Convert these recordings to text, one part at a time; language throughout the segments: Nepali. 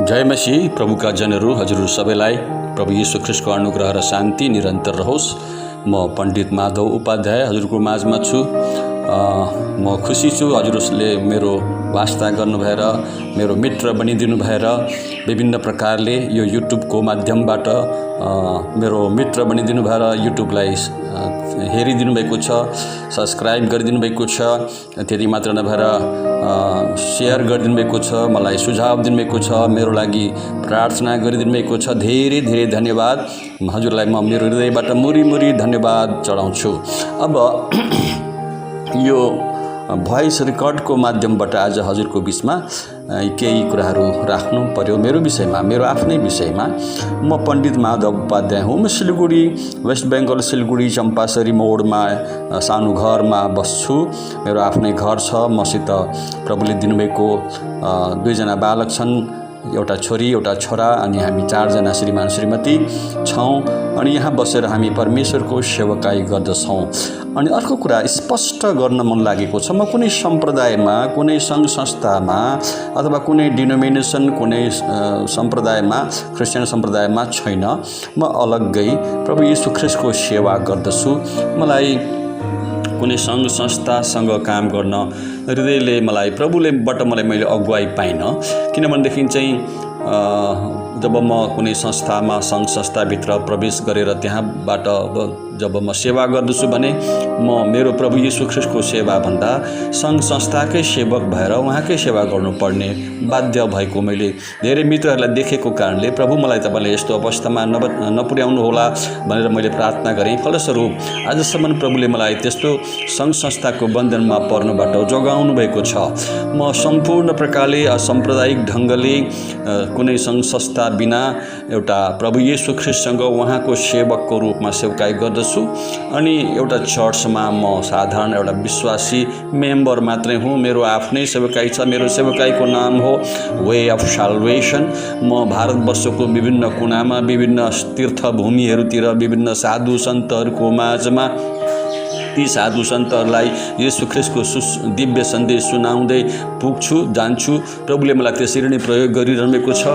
जय मसीह। प्रभुका जनहरू हजुरहरू सबैलाई प्रभु यीशु ख्रीष्टको अनुग्रह र शान्ति निरन्तर रहोस्। म पण्डित माधव उपाध्याय हजुरको माझमा छु। म खुसी छु हजुरहरूले मेरो वास्ता गर्नुभएर मेरो मित्र बनिदिनु भएर विभिन्न प्रकारले यो युट्युबको माध्यमबाट मेरो मित्र बनिदिनु भएर युट्युबलाई हेरिदिनु भएको छ, सब्सक्राइब गरिदिनु भएको छ। त्यति मात्र नभएर सेयर गरिदिनु भएको छ, मलाई सुझाव दिनुभएको छ, मेरो लागि प्रार्थना गरिदिनु भएको छ। धेरै धेरै धन्यवाद। हजुरलाई म मेरो हृदयबाट मुरी धन्यवाद चढाउँछु। अब यो भोइस रेकर्डको माध्यमबाट आज हजुरको बिचमा केही कुराहरू राख्नु पर्यो। मेरो विषयमा, मेरो आफ्नै विषयमा। म पण्डित माधव उपाध्याय हुँ। म सिलगढी, वेस्ट बेङ्गल सिलगढी चम्पासरी मोडमा सानो घरमा बस्छु। मेरो आफ्नै घर छ। मसित प्रभुले दिनुभएको 2 जना बालक छन्, एउटा छोरी एउटा छोरा, अनि हामी 4 जना श्रीमान श्रीमती छौँ। अनि यहाँ बसेर हामी परमेश्वरको सेवकाई गर्दछौँ। अनि अर्को कुरा स्पष्ट गर्न मन लागेको छ, म कुनै सम्प्रदायमा, कुनै सङ्घ संस्थामा अथवा कुनै डिनोमिनेसन, कुनै सम्प्रदायमा, क्रिस्चियन सम्प्रदायमा छैन। म अलग्गै प्रभु यीशु ख्रीष्टको सेवा गर्दछु। मलाई कुनै सङ्घ संस्थासँग काम गर्न हृदयले प्रभुलेबाट मैले अगुवाई पाइनँ। किनभनेदेखि चाहिँ जब म कुनै संस्थामा, सङ्घ संस्थाभित्र प्रवेश गरेर त्यहाँबाट जब म सेवा गर्दछु भने म मेरो प्रभु यीशु ख्रीष्टको सेवा भन्दा सङ्घ संस्थाकै सेवक भएर उहाँकै सेवा गर्नुपर्ने बाध्य भएको मैले धेरै मित्रहरूलाई देखेको कारणले प्रभु मलाई तपाईँले यस्तो अवस्थामा नपुर्याउनु होला भनेर मैले प्रार्थना गरेँ। फलस्वरूप आजसम्म प्रभुले मलाई त्यस्तो सङ्घ संस्थाको बन्धनमा पर्नुबाट जोगाउनु भएको छ। म सम्पूर्ण प्रकारले साम्प्रदायिक ढङ्गले कुनै सङ्घ संस्था बिना एउटा प्रभु यीशु ख्रीष्टसँग उहाँको सेवकको रूपमा सेवकाई गर्दछु। अनि एउटा चर्चमा म साधारण एउटा विश्वासी मेम्बर मात्रै हुँ। मेरो आफ्नै सेवकाई छ। मेरो सेवकाईको नाम हो वे अफ साल्भेसन। म भारतवर्षको विभिन्न कुनामा, विभिन्न तीर्थभूमिहरूतिर, विभिन्न साधु सन्तहरूको माझमा ती साधु सन्तहरूलाई येशू ख्रीष्टको दिव्य सन्देश सुनाउँदै पुग्छु, जान्छु। प्रभुले मलाई त्यसरी नै प्रयोग गरिरहनु भएको छ।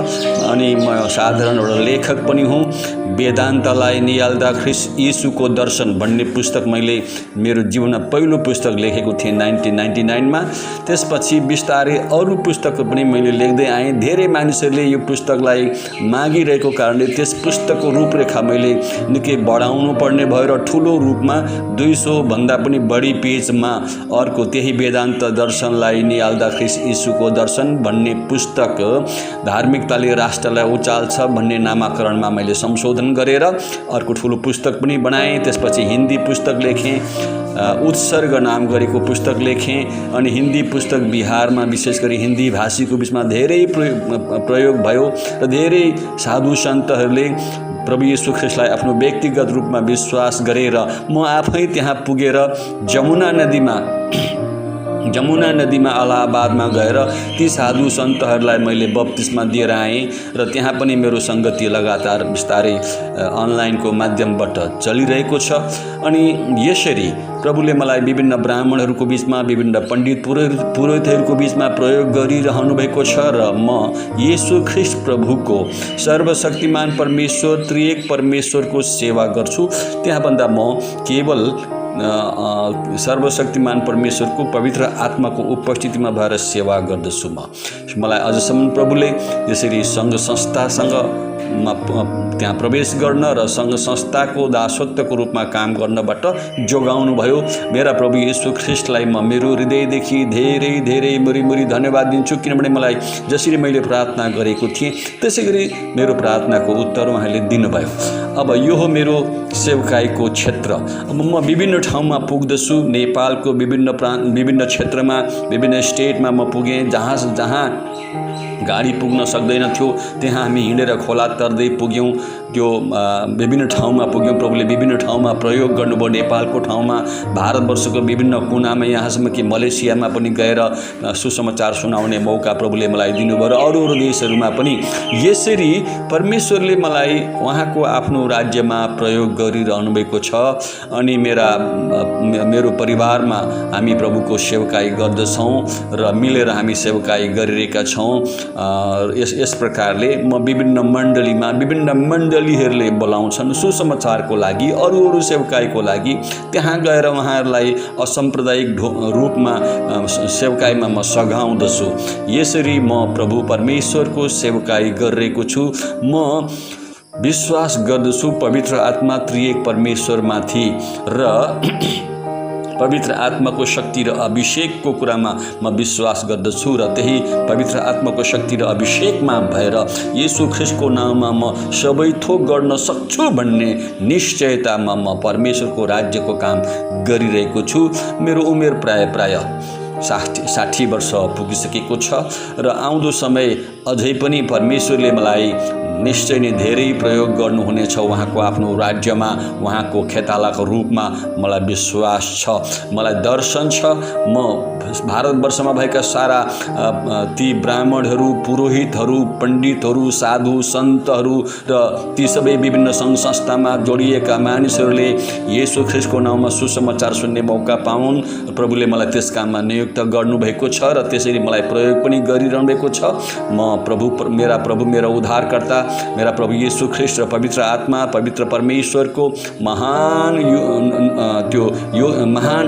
अनि म साधारण एउटा लेखक पनि हुँ। वेदान्तलाई निहाल्दा ख्रीष्ट यीशुको दर्शन भन्ने पुस्तक मैले मेरो जीवनमा पहिलो पुस्तक लेखेको थिएँ 1999 मा। त्यसपछि बिस्तारै अरू पुस्तकहरू पनि मैले लेख्दै आएँ। धेरै मानिसहरूले यो पुस्तकलाई मागिरहेको कारणले त्यस पुस्तकको रूपरेखा मैले निकै बढाउनु पर्ने भयो र ठुलो रूपमा 200 भन्दा पनि बढी पेजमा अर्को त्यही वेदान्त दर्शनलाई निहाल्दा ख्रीष्ट यीशुको दर्शन भन्ने पुस्तक धार्मिकताले राष्ट्रलाई उचाल्छ भन्ने नामाकरणमा मैले संशोधन गरेर अर्को ठुलो पुस्तक पनि बनाएँ। त्यसपछि हिन्दी पुस्तक लेखेँ, उत्सर्ग नाम गरेको पुस्तक लेखेँ। अनि हिन्दी पुस्तक बिहारमा विशेष गरी हिन्दी भाषीको बिचमा धेरै प्रयोग भयो र धेरै साधु सन्तहरूले प्रभु यीशु ख्रीष्टलाई आफ्नो व्यक्तिगत रूपमा विश्वास गरेर म आफै त्यहाँ पुगेर जमुना नदीमा इलाहाबादमा गएर ती साधु सन्तहरूलाई मैले बप्तिस्मा दिएर आएँ। र त्यहाँ पनि मेरो सङ्गति लगातार बिस्तारै अनलाइनको माध्यमबाट चलिरहेको छ। अनि यसरी प्रभुले मलाई विभिन्न ब्राह्मणहरूको बिचमा, विभिन्न पण्डित पुरोहितहरूको बिचमा प्रयोग गरिरहनु भएको छ। र म येशू ख्रीष्ट प्रभुको सर्वशक्तिमान परमेश्वर, त्रिएक परमेश्वरको सेवा गर्छु। त्यहाँभन्दा म केवल सर्वशक्तिमान परमेश्वरको पवित्र आत्माको उपस्थितिमा भएर सेवा गर्दछु। मलाई अझसम्म प्रभुले यसरी सङ्घ संस्थासँग त्यहाँ प्रवेश गर्न र सङ्घ संस्थाको दासत्वको रूपमा काम गर्नबाट जोगाउनु भयो। मेरा प्रभु यीशु ख्रीष्टलाई म मेरो हृदयदेखि धेरै धेरै मुरी धन्यवाद दिन्छु। किनभने मलाई जसरी मैले प्रार्थना गरेको थिएँ त्यसै गरी मेरो प्रार्थनाको उत्तर उहाँले दिनुभयो। अब यो हो मेरो सेवकाईको क्षेत्र। अब म विभिन्न ठाउँमा पुग्दछु। नेपालको विभिन्न क्षेत्रमा, विभिन्न स्टेटमा म पुगेँ। जहाँ गाडी पुग्न सक्दैन थियो त्यहाँ हामी हिँडेर खोला तर्दै पुग्यौँ। त्यो विभिन्न ठाउँमा पुग्यौँ। प्रभुले विभिन्न ठाउँमा प्रयोग गर्नुभयो। नेपालको ठाउँमा, भारतवर्षको विभिन्न कुनामा, यहाँसम्म कि मलेसियामा पनि गएर सुसमाचार सुनाउने मौका प्रभुले मलाई दिनुभयो र अरू अरू देशहरूमा पनि यसरी परमेश्वरले मलाई उहाँको आफ्नो राज्यमा प्रयोग गरिरहनु भएको छ। अनि मेरो परिवारमा हामी प्रभुको सेवकाई गर्दछौँ र मिलेर हामी सेवकाई गरिरहेका छौँ। यस प्रकारले म विभिन्न मण्डलीहरूले बोलाउँछन् सुसमाचारको लागि, अरू सेवकाईको लागि। त्यहाँ गएर उहाँहरूलाई असाम्प्रदायिक रूपमा सेवकाईमा म सघाउँदछु। यसरी म प्रभु परमेश्वरको सेवकाई गरिरहेको छु। म विश्वास गर्दछु पवित्र आत्मा त्रिएक परमेश्वरमाथि र पवित्र आत्माको शक्ति र अभिषेकको कुरामा म विश्वास गर्दछु र त्यही पवित्र आत्माको शक्ति र अभिषेकमा भएर येशू ख्रीष्टको नाममा म सबै थोक गर्न सक्छु भन्ने निश्चयतामा म परमेश्वरको राज्यको काम गरिरहेको छु। मेरो उमेर प्राय 60 वर्ष पुगिसकेको छ र आउँदो समय अझै पनि परमेश्वरले मलाई निश्चय नै धेरै प्रयोग गर्नुहुनेछ उहाँको आफ्नो राज्यमा, उहाँको खेतालाको रूपमा। मलाई विश्वास छ, मलाई दर्शन छ। म भारतवर्षमा भएका सारा ती ब्राह्मणहरू, पुरोहितहरू, पण्डितहरू, साधु सन्तहरू र ती सबै विभिन्न सङ्घ संस्थामा जोडिएका मानिसहरूले येशू ख्रीष्टको नाममा सुसमाचार सुन्ने मौका पाउन्। प्रभुले मलाई त्यस काममा नियुक्त गर्नुभएको छ र त्यसरी मलाई प्रयोग पनि गरिरहनु भएको छ। म मेरा उद्धारकर्ता, मेरा प्रभु येशू ख्रीष्ट र पवित्र आत्मा, पवित्र परमेश्वरको महान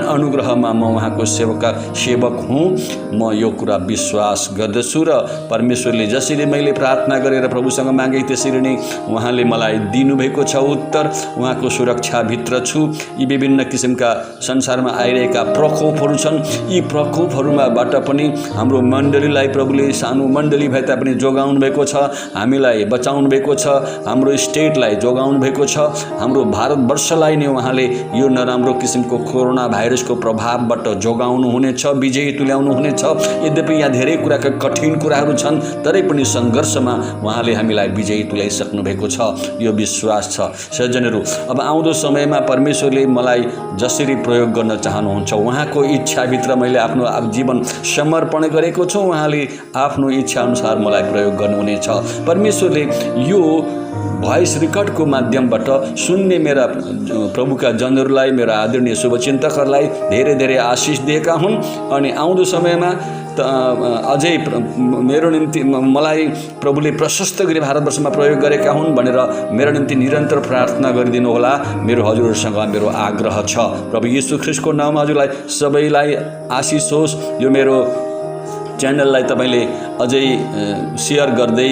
अनुग्रहमा म उहाँको सेवक हुँ। म यो कुरा विश्वास गर्दछु र परमेश्वरले जसरी मैले प्रार्थना गरेर प्रभुसँग मागे त्यसरी नै उहाँले मलाई दिनुभएको छ उत्तर। उहाँको सुरक्षाभित्र छु। यी विभिन्न किसिमका संसारमा आइरहेका प्रकोपहरू छन्। यी प्रकोपहरूबाट पनि हाम्रो मण्डलीलाई प्रभुले, सानो मण्डली भए तापनि जोगाउनु भएको छ, हामीलाई बचाउनु भएको छ, हाम्रो स्टेटलाई जोगाउनु भएको छ, हाम्रो भारतवर्षलाई नै उहाँले यो नराम्रो किसिमको कोरोना भाइरसको प्रभावबाट जोगाउनु हुनेछ, विजय तुल्याउनु हुनेछ। यद्यपि यहाँ धेरै कुराका कठिन कुराहरू छन्, तरै पनि सङ्घर्षमा उहाँले हामीलाई विजय तुल्याइसक्नु भएको छ। यो विश्वास छ। सज्जनहरू, अब आउँदो समयमा परमेश्वरले मलाई जसरी प्रयोग गर्न चाहनुहुन्छ, उहाँको इच्छाभित्र मैले आफ्नो जीवन समर्पण गरेको छु। उहाँले आफ्नो इच्छा अनुसार मलाई प्रयोग गर्नुहुनेछ। परमेश्वरले यो भोइस रेकर्डको माध्यमबाट सुन्ने मेरा प्रभुका जनहरूलाई, मेरा आदरणीय शुभचिन्तकहरूलाई धेरै धेरै आशिष दिएका हुन्। अनि आउँदो समयमा अझै मेरो निम्ति मलाई प्रभुले प्रशस्त गरी भारतवर्षमा प्रयोग गरेका हुन् भनेर मेरो निम्ति निरन्तर प्रार्थना गरिदिनु होला। मेरो हजुरहरूसँग मेरो आग्रह छ। प्रभु येशू ख्रीष्टको नाममा हजुरलाई सबैलाई आशिष होस्। यो मेरो च्यानललाई तपाईँले अझै सेयर गर्दै,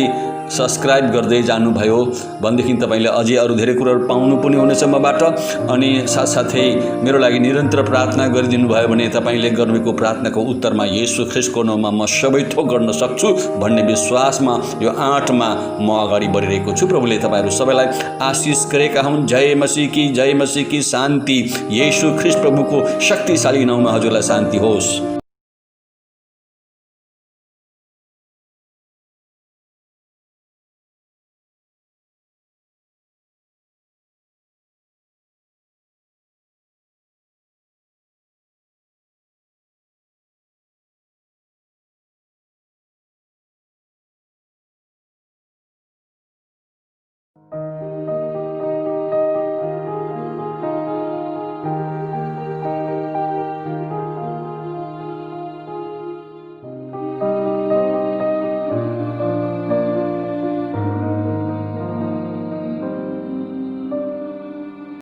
सब्सक्राइब गर्दै जानुभयो भनेदेखि तपाईँले अझै अरू धेरै कुराहरू पाउनु पनि हुनेछ मबाट। अनि साथसाथै मेरो लागि निरन्तर प्रार्थना गरिदिनु भयो भने तपाईँले गर्नुभएको प्रार्थनाको उत्तरमा येशू ख्रीष्टको नाममा म सबै थोक गर्न सक्छु भन्ने विश्वासमा यो आँटमा म अगाडि बढिरहेको छु। प्रभुले तपाईँहरू सबैलाई आशिष गरेका हुन्। जय मसीह की शान्ति। येशू ख्रीष्ट प्रभुको शक्तिशाली नाममा हजुरलाई शान्ति होस्।